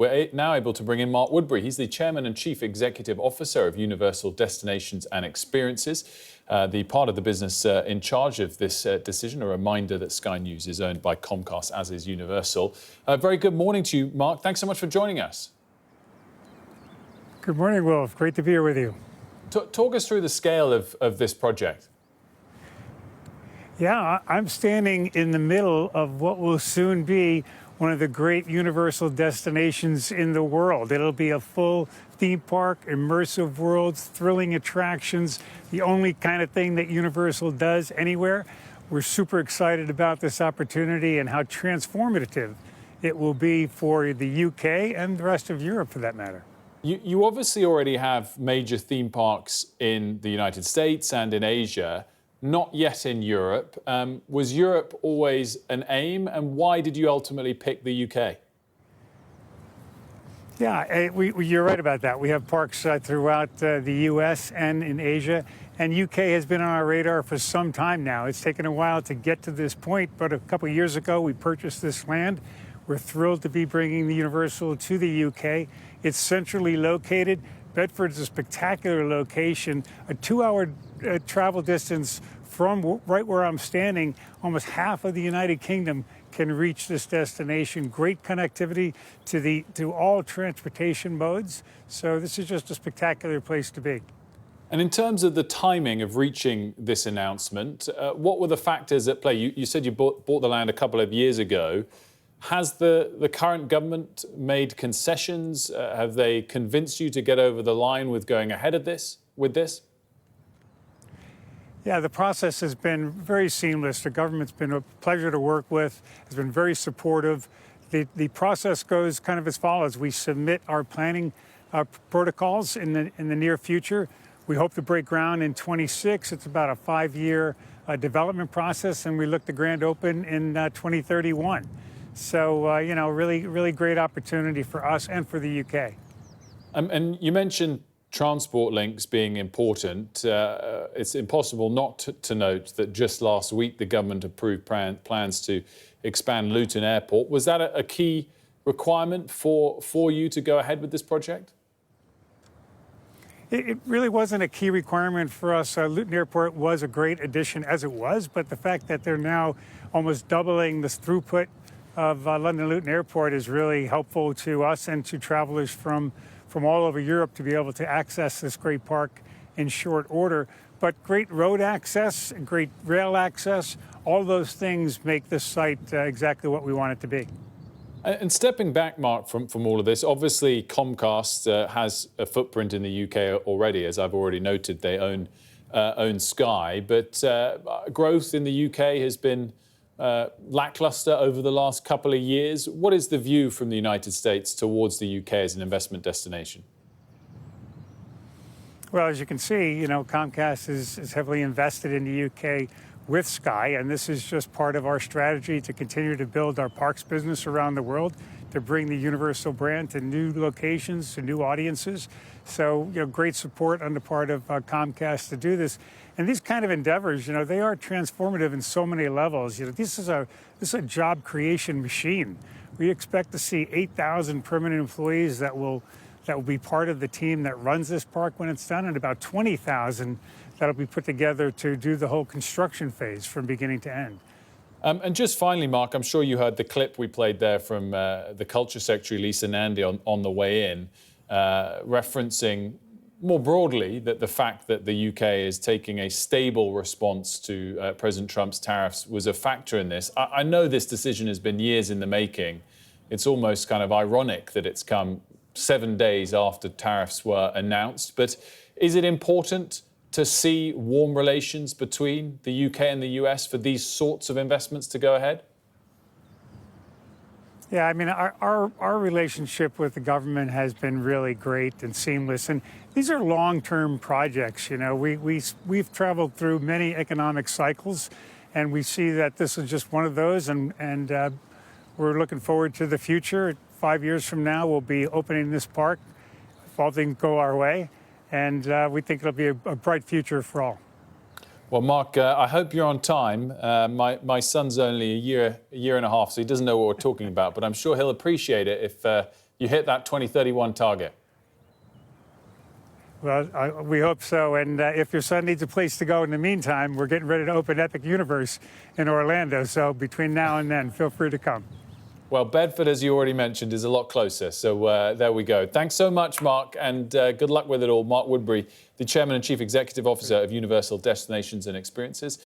We're now able to bring in Mark Woodbury. He's the Chairman and Chief Executive Officer of Universal Destinations and Experiences, the part of the business in charge of this decision. A reminder that Sky News is owned by Comcast, as is Universal. Very good morning to you, Mark. Thanks so much for joining us. Good morning, Wolf. Great to be here with you. Talk us through the scale of this project. Yeah, I'm standing in the middle of what will soon be one of the great universal destinations in the world. It'll be a full theme park, immersive worlds, thrilling attractions, the only kind of thing that Universal does anywhere. We're super excited about this opportunity and how transformative it will be for the UK and the rest of Europe, for that matter. You obviously already have major theme parks in the United States and in Asia. Not yet in Europe. Was Europe always an aim, and why did you ultimately pick the UK? Yeah, you're right about that. We have parks throughout the US and in Asia, and UK has been on our radar for some time now. It's taken a while to get to this point, but a couple of years ago we purchased this land. We're thrilled to be bringing the Universal to the UK. It's centrally located. Bedford's a spectacular location, a 2-hour travel distance from right where I'm standing. Almost half of the United Kingdom can reach this destination. Great connectivity to all transportation modes. So this is just a spectacular place to be. And in terms of the timing of reaching this announcement, what were the factors at play? You said you bought the land a couple of years ago. Has the current government made concessions? Have they convinced you to get over the line with going ahead of with this? Yeah, the process has been very seamless. The government's been a pleasure to work with, has been very supportive. The process goes kind of as follows. We submit our planning protocols in the near future. We hope to break ground in 26. It's about a 5-year development process, and we look to grand open in 2031. So, really great opportunity for us and for the UK. And you mentioned transport links being important. It's impossible not to note that just last week the government approved plans to expand Luton Airport. Was that a key requirement for you to go ahead with this project? It really wasn't a key requirement for us. Luton Airport was a great addition as it was, but the fact that they're now almost doubling this throughput of London Luton Airport is really helpful to us and to travelers from all over Europe to be able to access this great park in short order. But great road access, great rail access, all those things make this site exactly what we want it to be. And stepping back, Mark, from all of this, obviously Comcast has a footprint in the UK already. As I've already noted, they own Sky, but growth in the UK has been lackluster over the last couple of years. What is the view from the United States towards the UK as an investment destination? Well, as you can see, Comcast is heavily invested in the UK with Sky, and this is just part of our strategy to continue to build our parks business around the world, to bring the Universal brand to new locations, to new audiences. So, great support on the part of Comcast to do this. And these kind of endeavors, they are transformative in so many levels. This is a job creation machine. We expect to see 8,000 permanent employees that will be part of the team that runs this park when it's done, and about 20,000 that'll be put together to do the whole construction phase from beginning to end. And just finally, Mark, I'm sure you heard the clip we played there from the Culture Secretary, Lisa Nandy, on the way in, referencing more broadly that the fact that the UK is taking a stable response to President Trump's tariffs was a factor in this. I know this decision has been years in the making. It's almost kind of ironic that it's come 7 days after tariffs were announced. But is it important to see warm relations between the UK and the US for these sorts of investments to go ahead? Yeah, I mean, our relationship with the government has been really great and seamless. And these are long-term projects. We've traveled through many economic cycles, and we see that this is just one of those. And we're looking forward to the future. 5 years from now, we'll be opening this park if all things go our way. And we think it'll be a bright future for all. Well, Mark, I hope you're on time. My son's only a year and a half, so he doesn't know what we're talking about, but I'm sure he'll appreciate it if you hit that 2031 target? Well, we hope so. And if your son needs a place to go in the meantime, we're getting ready to open Epic Universe in Orlando. So between now and then, feel free to come. Well, Bedford, as you already mentioned, is a lot closer. So there we go. Thanks so much, Mark, and good luck with it all. Mark Woodbury, the Chairman and Chief Executive Officer of Universal Destinations and Experiences.